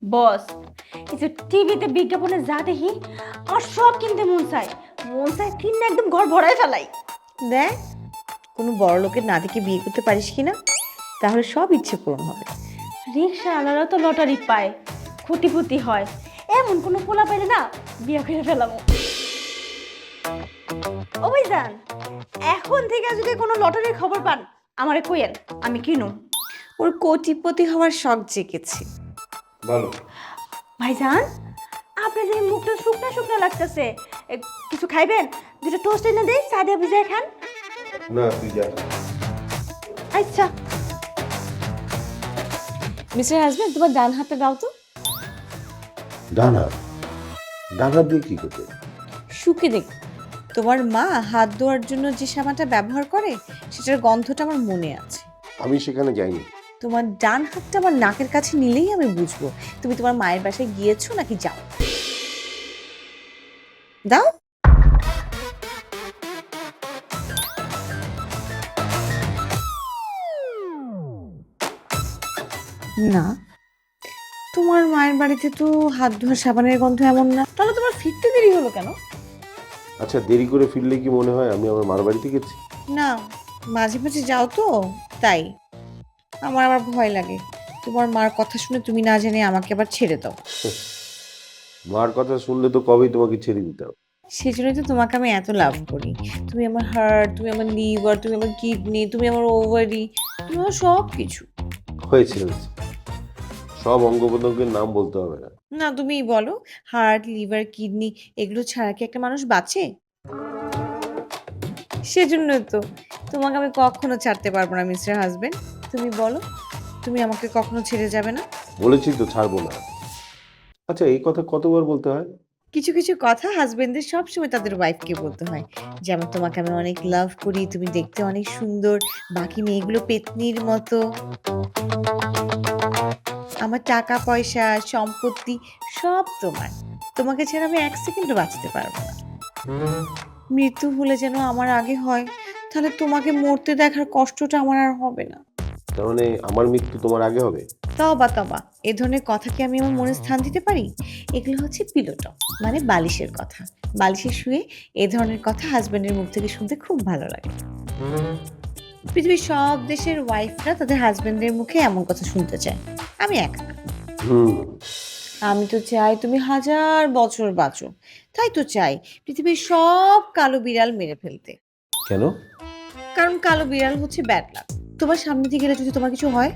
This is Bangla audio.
বস, এই যে টিভিতে বিজ্ঞাপনে যা দেখি আর সব কিনতে মন চায় কিনে একদম ঘর ভরায় ফেলাই। দেখ, কোনো বড় লোকের নাতিকে বিয়ে করতে পারিস কিনা, তাহলে সব ইচ্ছে পূরণ হবে। রিক্সাওয়ালারা তো লটারি পায়, কোটিপতি হয়, এমন কোনো পোলা পাইলে না বিয়ে করে ফেলামো। ও ভাইজান, এখন থেকে যদি কোনো লটারির খবর পান আমারে কইেন, আমি কিনুম। ওর কোটিপতি হওয়ার শখ জেগেছে। বলো। ভাইজান, আপনাদের এই মুখটা শুকনা শুকনা লাগতেছে, কিছু খাইবেন? দুটো টোস্ট এনে দেই, চা দিয়ে ভিজায় খান। না, তুই যা। আচ্ছা। মিস্টার হাজবেন্ড, তোমার ডান হাতটা দাও তো। ডান হাত? ডান হাত দিয়ে কি করতে? শুকে দেখ। তোমার মা হাত ধোয়ার জন্য যে সাবানটা ব্যবহার করে সেটার গন্ধটা আমার মনে আছে। আমি সেখানে যাইনি। তোমার ডান হাতটা আমার নাকের কাছে নিলেই আমি বুঝবো তুমি তোমার মায়ের বাসায় গিয়েছো নাকি যাও। দাও। না, তোমার মায়ের বাড়িতে তো হাত ধোয়ার সাবানের গন্ধ এমন না, তাহলে তোমার ফিরতে দেরি হলো কেন? আচ্ছা, দেরি করে ফিরলে কি মনে হয় আমি আমার মার বাড়িতে গেছি? না, মাঝে মাঝে যাও তো, তাই আমার আবার ভয় লাগে তোমার মার কথা শুনে তুমি না জেনে আমাকে আবার ছেড়ে দাও। মার কথা শুনলে তো কবেই তোমাকে ছেড়ে দিতাম। সেজন্যই তো তোমাকে আমি এত লাভ করি। তুমি আমার হার্ট, তুমি আমার লিভার, তুমি আমার কিডনি, তুমি আমার ওভারি, তুমি আমার সব কিছু। হয়েছে হয়েছে, সব অঙ্গ প্রত্যঙ্গের নাম বলতে হবে না। না, তুমিই বলো, হার্ট, লিভার, কিডনি এগুলো ছাড়া কি একটা মানুষ বাঁচে? সেজন্য তো তোমাকে আমি কখনো ছাড়তে পারবো না মিস্টার হাজবেন্ড। তুমি বলো, তুমি আমাকে কখনো ছেড়ে যাবে না? বলেছি তো ছাড়বো না। আচ্ছা, এই কথা কতবার বলতে হয়? কিছু কিছু কথা হাজবেন্ডদের সবসময় তাদের ওয়াইফকে বলতে হয়। যেমন, তোমাকে আমি অনেক লাভ করি, তুমি দেখতে অনেক সুন্দর, বাকি মেয়েগুলো পেতনির মতো। আমার টাকা পয়সা সম্পত্তি সব তোমার, তোমাকে ছাড়া আমি এক সেকেন্ডও বাঁচতে পারবো না। মৃত্যু হলে যেন আমার আগে হয়, তাহলে তোমাকে মরতে দেখার কষ্টটা আমার আর হবে না। তার মানে আমার মৃত্যু তোমার আগে হবে? তবা তবা, এ ধরনের কথা কি আমি আমার মনে স্থান দিতে পারি? এগুলো হচ্ছে পিলোটক, মানে বালিশের কথা। বালিশে শুয়ে এ ধরনের কথা হাজবেন্ডের মুখ থেকে শুনতে খুব ভালো লাগে। পৃথিবীর সব দেশের ওয়াইফরা তাদের হাজবেন্ডের মুখে এমন কথা শুনতে চায়, আমি একা না। হুম। আমি তো চাই তুমি হাজার বছর বাঁচো, তাই তো চাই পৃথিবীর সব কালো বিড়াল মেরে ফেলতে। কেন? কারণ কালো বিড়াল হচ্ছে ব্যাড লাক। তোমার সামনে থেকে গেলে যদি তোমার কিছু হয়,